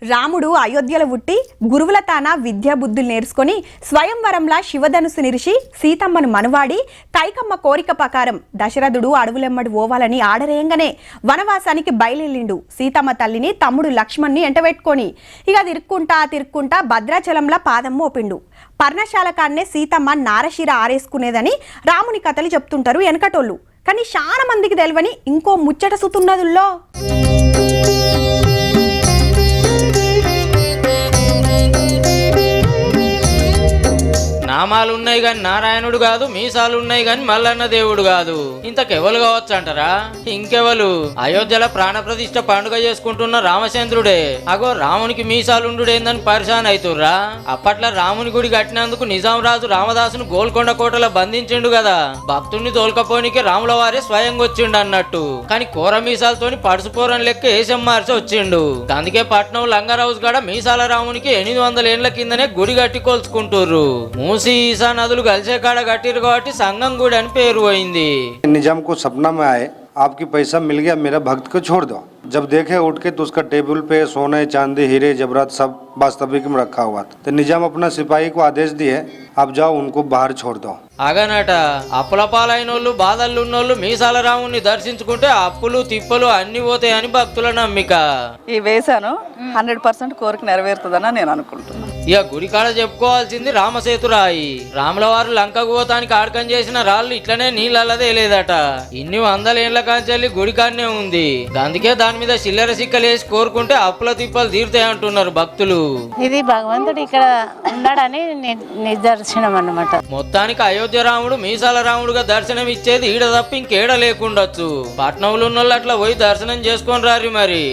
రాముడు అయోధ్యలో పుట్టి గురువుల తాన విద్యా బుద్ధులు నేర్చుకొని స్వయంవరంలా శివధనుసు నిరిసి సీతమ్మను మనువాడి కైకమ్మ కోరిక ప్రకారం దశరథుడు అడవులెమ్మడి పోవాలని ఆడరేయంగానే వనవాసానికి బయలుదేరిండు. సీతమ్మ తల్లిని తమ్ముడు లక్ష్మణ్ని ఎంటబెట్టుకొని ఇక తిరుక్కుంటా భద్రాచలంలా పాదం మోపిండు. పర్ణశాల కాడనే సీతమ్మ నారశీర ఆరేసుకునేదని రాముని కథలు చెప్తుంటారు వెనకటోళ్ళు. కానీ చాలా మందికి తెలియని ఇంకో ముచ్చట సుతున్నదుల్లో నామాలున్నాయి గాని నారాయణుడు కాదు, మీసాలున్నాయి గాని మల్లన్న దేవుడు కాదు. ఇంతకెవలు కావచ్చు అంటారా? ఇంకెవలు? అయోధ్యలో ప్రాణప్రతిష్ఠ పండుగ చేసుకుంటున్న రామచంద్రుడే. అగో రామునికి మీసాలుండుడేందని పరిశాన్ అవుతుర్రా. అప్పట్లో రాముని గుడి కట్టినందుకు నిజాం రాజు రామదాసును గోల్కొండ కోటలో బంధించిండు కదా. భక్తుడిని తోలుకపోనికి రాముల వారే స్వయంగా వచ్చిండు అన్నట్టు. కానీ కూర మీసాలతోని పడుసుపోరం లెక్క ఏసం మార్చి వచ్చిండు. అందుకే పట్నం లంగరాజు గడ మీసాల రామునికి 800 ఏళ్ల కిందనే గుడి కట్టి కొలుచుకుంటుర్రు. మూసి ఈసా నదులు కలిసే కాడ కట్టిరు కాబట్టి సంగం గుడి అని పేరు పోయింది. निजाम को सपना में आए आपकी पैसा मिल गया, मेरा भक्त को छोड़ दो. जब देखे उठ के तो उसका टेबल पे सोने चांदी हीरे जबरात सब वास्तविक में रखा हुआ था. तो निजाम अपना सिपाही को आदेश दिए आप जाओ उनको बाहर छोड़ दो. అగనట అప్పుల పాలైనోళ్ళు బాధల్లున్నోళ్ళు మీసాల రాముని దర్శించుకుంటే అప్పులు తిప్పలు అన్ని పోతాయని భక్తుల నమ్మిక. ఈ వేసాను 100% కోరిక నెరవేరుతుందని నేను అనుకుంటున్నాను. ఇక గుడి కాడ చెప్పుకోవాల్సింది రామసేతురాయి. రాముల వారు లంకకు పోతానికి ఆడకం చేసిన రాళ్ళు ఇట్లనే నీళ్ళదే లేదట. ఇన్ని 100 ఏళ్ల కాంచెల్లి గుడి కాడనే ఉంది. అందుకే దాని మీద చిల్లర సిక్కలు వేసి కోరుకుంటే అప్పుల తిప్పలు తీరుతాయి అంటున్నారు భక్తులు. ఇది భగవంతుడు ఇక్కడ ఉన్నాడని నిదర్శనం అన్నమాట. మొత్తానికి అయోధ్య రాముడు మీసాల రాముడుగా దర్శనం ఇచ్చేది ఈడ తప్ప ఇంకేడ లేకుండొచ్చు. పట్నంలో ఉన్న అట్లా పోయి దర్శనం చేసుకొని రారి మరి.